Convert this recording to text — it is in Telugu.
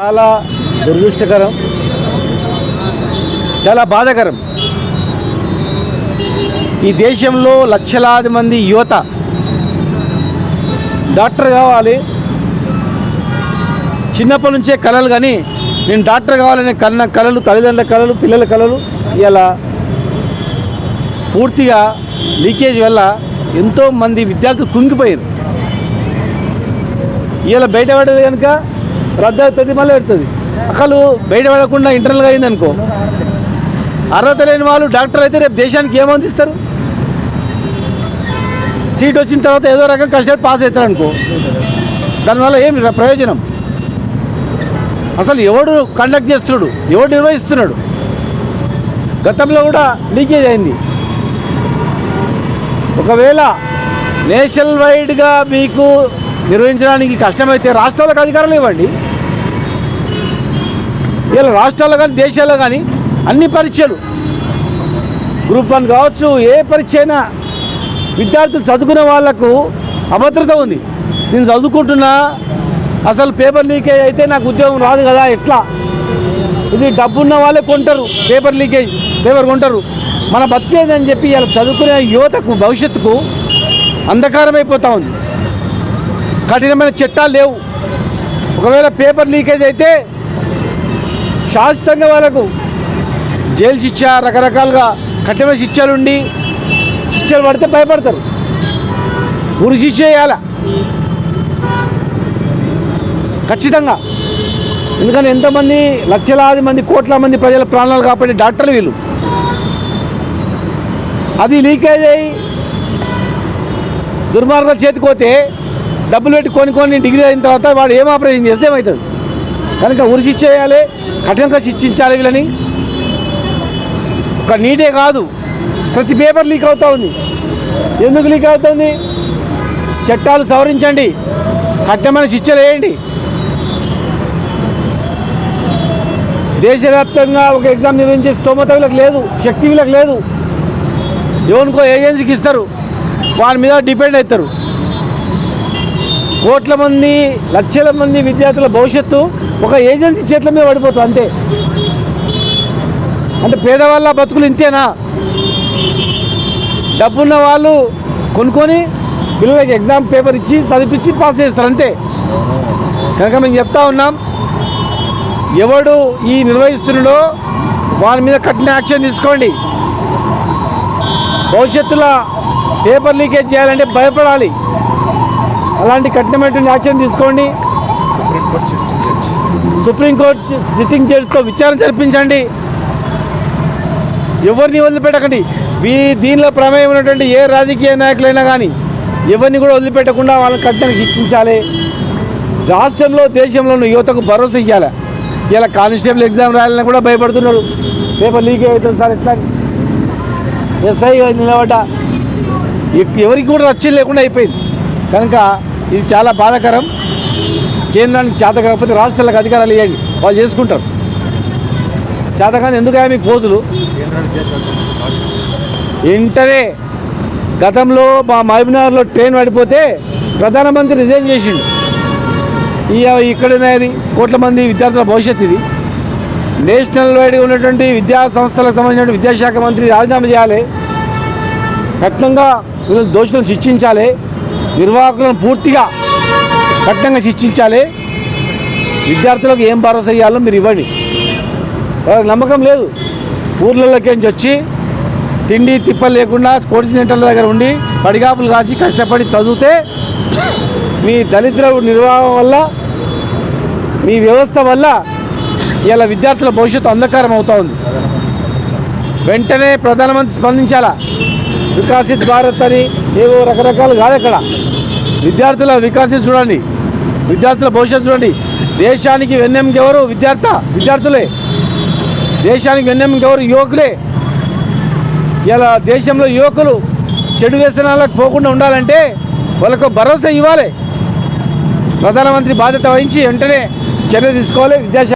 చాలా దురదృష్టకరం, చాలా బాధాకరం. ఈ దేశంలో లక్షలాది మంది యువత డాక్టర్ కావాలి చిన్నప్పటి నుంచే కలలు, కానీ నేను డాక్టర్ కావాలనే కలలు, తల్లిదండ్రుల కలలు, పిల్లల కలలు ఇలా పూర్తిగా లీకేజ్ వల్ల ఎంతోమంది విద్యార్థులు కుంగిపోయారు. ఇలా బయటపడేది కనుక రద్దు అవుతుంది, మళ్ళీ పెడుతుంది. అసలు బయటపడకుండా ఇంటర్నల్గా అయిందనుకో, అర్హత లేని వాళ్ళు డాక్టర్ అయితే రేపు దేశానికి ఏమందిస్తారు? సీట్ వచ్చిన తర్వాత ఏదో రకంగా కష్టపడి పాస్ అవుతారు అనుకో, దానివల్ల ఏమి ప్రయోజనం? అసలు ఎవడు కండక్ట్ చేస్తున్నాడు, ఎవడు నిర్వహిస్తున్నాడు? గతంలో కూడా లీకేజ్ అయింది. ఒకవేళ నేషనల్ వైడ్గా మీకు నిర్వహించడానికి కష్టమైతే రాష్ట్రాలకు అధికారులు ఇవ్వండి. ఇలా రాష్ట్రాల్లో కానీ దేశాల్లో కానీ అన్ని పరీక్షలు గ్రూప్ 1 కావచ్చు, ఏ పరీక్ష అయినా విద్యార్థులు చదువుకునే వాళ్లకు అభద్రత ఉంది. నేను చదువుకుంటున్నా, అసలు పేపర్ లీకేజ్ అయితే నాకు ఉద్యోగం రాదు కదా, ఎట్లా? ఇది డబ్బున్న వాళ్ళే కొంటారు, పేపర్ కొంటారు. మన బతికేదని చెప్పి ఇలా చదువుకునే యువతకు భవిష్యత్తుకు అంధకారం అయిపోతూ ఉంది. కఠినమైన చట్టాలు లేవు. ఒకవేళ పేపర్ లీకేజ్ అయితే శాశ్వతంగా వాళ్ళకు జైలు శిక్ష, రకరకాలుగా కఠినమైన శిక్షలు పడితే భయపడతారు. ఉరి శిక్ష చేయాల ఖచ్చితంగా. ఎందుకంటే ఎంతమంది లక్షలాది మంది, కోట్ల మంది ప్రజల ప్రాణాలు కాపాడే డాక్టర్లు వీళ్ళు. అది లీకేజ్ అయ్యి దుర్మార్గుల చేతికి పోతే డబ్బులు పెట్టి కొన్ని డిగ్రీ అయిన తర్వాత వాడు ఏం ఆపరేషన్ చేస్తే ఏమవుతుంది? కనుక ఉరి శిక్ష చేయాలి, కఠినంగా శిక్షించాలి వీళ్ళని. ఒక నీటే కాదు, ప్రతి పేపర్ లీక్ అవుతూ ఉంది. ఎందుకు లీక్ అవుతుంది? చట్టాలు సవరించండి, కఠినమైన శిక్షలు వేయండి. దేశవ్యాప్తంగా ఒక ఎగ్జామ్ నిర్వహించే స్తోమత వీళ్ళకి లేదు, శక్తి వీళ్ళకి లేదు. ఎవరికో ఏజెన్సీకి ఇస్తారు, వారి మీద డిపెండ్ అవుతారు. కోట్ల మంది, లక్షల మంది విద్యార్థుల భవిష్యత్తు ఒక ఏజెన్సీ చేతుల మీద పడిపోతుంది అంతే. అంటే పేదవాళ్ళ బతుకులు ఇంతేనా? డబ్బున్న వాళ్ళు కొనుక్కొని పిల్లలకి ఎగ్జామ్ పేపర్ ఇచ్చి చదివించి పాస్ చేస్తారు అంతే. కనుక మేము చెప్తా ఉన్నాం, ఎవడు ఈ నిర్వహిస్తున్నాడో వారి మీద కఠిన యాక్షన్ తీసుకోండి. భవిష్యత్తులో పేపర్ లీకేజ్ చేయాలంటే భయపడాలి. అలాంటి కఠినమైన యాక్షన్ తీసుకోండి. సుప్రీంకోర్టు సిట్టింగ్ జడ్జితో విచారణ జరిపించండి. ఎవరిని వదిలిపెట్టకండి. దీనిలో ప్రమేయం ఉన్నటువంటి ఏ రాజకీయ నాయకులైనా కానీ ఎవరిని కూడా వదిలిపెట్టకుండా వాళ్ళని కఠినంగా శిక్షించాలి. రాష్ట్రంలో, దేశంలోనూ యువతకు భరోసా ఇవ్వాలి. ఇలా కానిస్టేబుల్ ఎగ్జామ్ రాయాలని కూడా భయపడుతున్నాడు. పేపర్ లీకేజ్ అవుతుంది సార్ ఎట్లా? ఎస్ఐ నిలబడ్డ ఎవరికి కూడా రక్షణ లేకుండా అయిపోయింది. కనుక ఇది చాలా బాధాకరం. కేంద్రానికి చేత కాకపోతే రాష్ట్రాలకు అధికారాలు ఇవ్వండి, వాళ్ళు చేసుకుంటారు. చేతకాని ఎందుకు మీకు పోజులు? వెంటనే గతంలో మా మహబూబ్నగర్లో ట్రైన్ పడిపోతే ప్రధానమంత్రి రిజైన్ చేసిండు. ఇక్కడనేది కోట్ల మంది విద్యార్థుల భవిష్యత్తు. ఇది నేషనల్ వైడ్గా ఉన్నటువంటి విద్యా సంస్థలకు సంబంధించిన విద్యాశాఖ మంత్రి రాజీనామా చేయాలి. కఠినంగా వీళ్ళు దోషులను శిక్షించాలి. నిర్వాహకులను పూర్తిగా కఠినంగా శిక్షించాలి. విద్యార్థులకు ఏం భరోసా ఇవ్వాలో మీరు ఇవ్వండి. వాళ్ళకి నమ్మకం లేదు. ఊర్లలోకి వచ్చి తిండి తిప్పలు లేకుండా కోచింగ్ సెంటర్ల దగ్గర ఉండి పడిగాపులు కాసి కష్టపడి చదివితే మీ దళితుల నిర్వాహం వల్ల, మీ వ్యవస్థ వల్ల ఇలా విద్యార్థుల భవిష్యత్తు అంధకారం అవుతూ ఉంది. వెంటనే ప్రధానమంత్రి స్పందించాలా. వికాసిత్ భారత్ అని ఏవో రకరకాలు కాదు. అక్కడ విద్యార్థుల వికాసం చూడండి, విద్యార్థుల భవిష్యత్తు చూడండి. దేశానికి వెన్నెముక ఎవరు? విద్యార్థులే. దేశానికి వెన్నెముక ఎవరు? యువకులే. ఇలా దేశంలో యువకులు చెడు వ్యసనాలకు పోకుండా ఉండాలంటే వాళ్ళకు భరోసా ఇవ్వాలి. ప్రధానమంత్రి బాధ్యత వహించి వెంటనే చర్య తీసుకోవాలి. విద్యాశాఖ